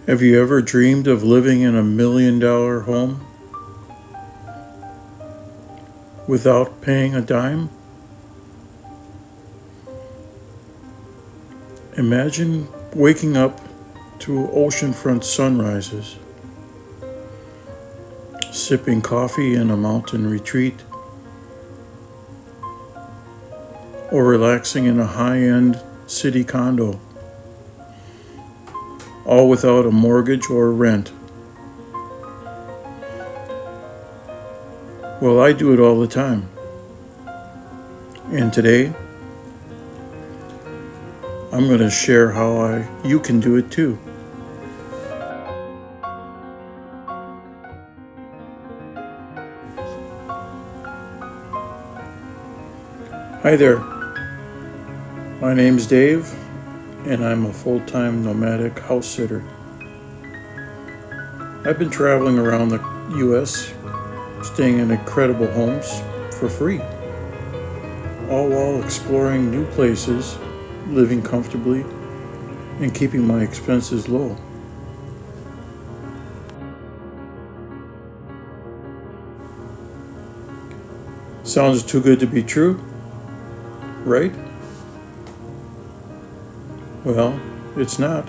Have you ever dreamed of living in $1 million home without paying a dime? Imagine waking up to oceanfront sunrises, sipping coffee in a mountain retreat, or relaxing in a high-end city condo, all without a mortgage or rent. Well, I do it all the time. And today, I'm going to share how you can do it too. Hi there. My name's Dave, and I'm a full-time nomadic house sitter. I've been traveling around the U.S., staying in incredible homes for free, all while exploring new places, living comfortably, and keeping my expenses low. Sounds too good to be true, right? Well, it's not.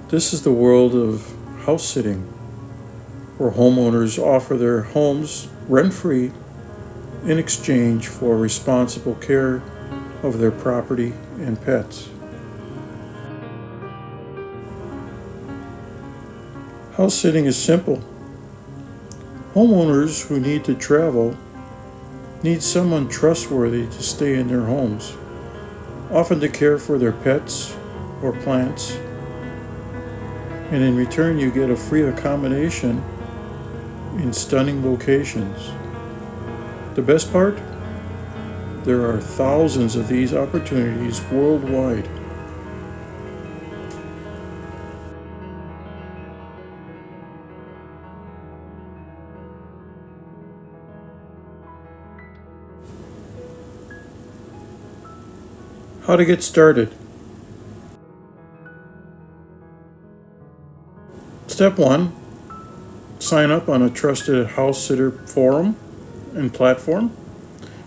This is the world of house sitting, where homeowners offer their homes rent-free in exchange for responsible care of their property and pets. House sitting is simple. Homeowners who need to travel need someone trustworthy to stay in their homes, often to care for their pets or plants, and in return you get a free accommodation in stunning locations. The best part? There are thousands of these opportunities worldwide. How to get started? Step 1. Sign up on a trusted house sitter forum and platform.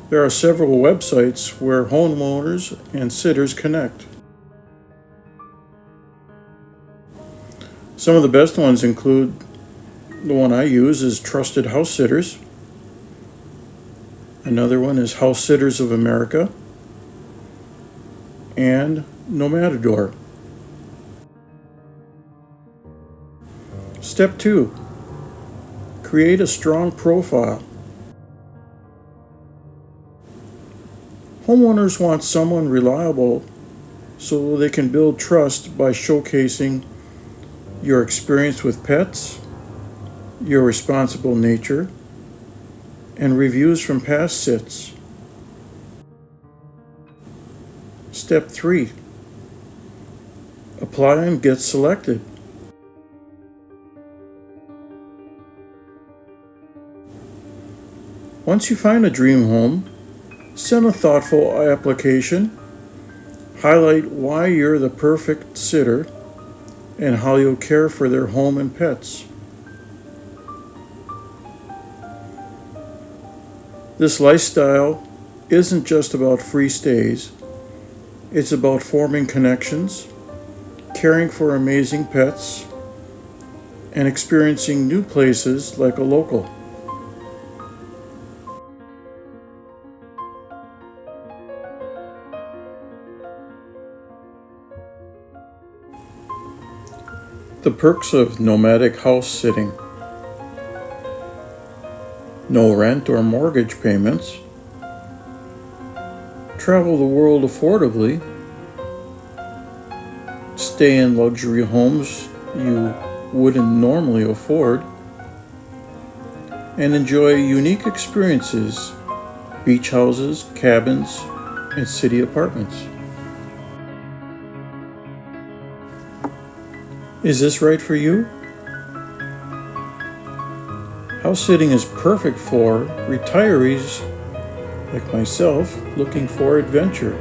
There are several websites where homeowners and sitters connect. Some of the best ones include the one I use is Trusted House Sitters. Another one is House Sitters of America and Nomadic. Step 2. Create a strong profile. Homeowners want someone reliable so they can build trust by showcasing your experience with pets, your responsible nature, and reviews from past sits. Step 3. Apply and get selected. Once you find a dream home, send a thoughtful application. Highlight why you're the perfect sitter and how you'll care for their home and pets. This lifestyle isn't just about free stays. It's about forming connections, caring for amazing pets, and experiencing new places like a local. The perks of nomadic house sitting: no rent or mortgage payments, travel the world affordably, stay in luxury homes you wouldn't normally afford, and enjoy unique experiences, beach houses, cabins, and city apartments. Is this right for you? House sitting is perfect for retirees like myself looking for adventure,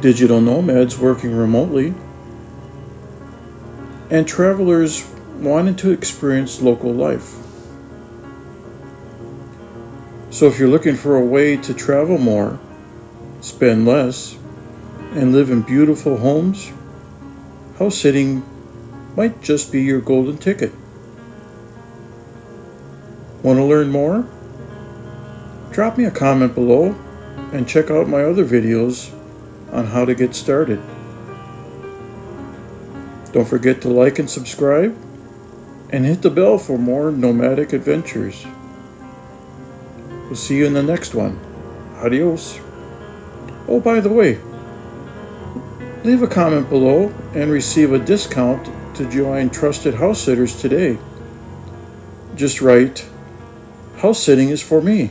digital nomads working remotely, and travelers wanting to experience local life. So if you're looking for a way to travel more, spend less, and live in beautiful homes, house sitting might just be your golden ticket. Want to learn more? Drop me a comment below and check out my other videos on how to get started. Don't forget to like and subscribe and hit the bell for more nomadic adventures. We'll see you in the next one. Adios. Oh, by the way, leave a comment below and receive a discount to join Trusted House Sitters today. Just write, "House sitting is for me."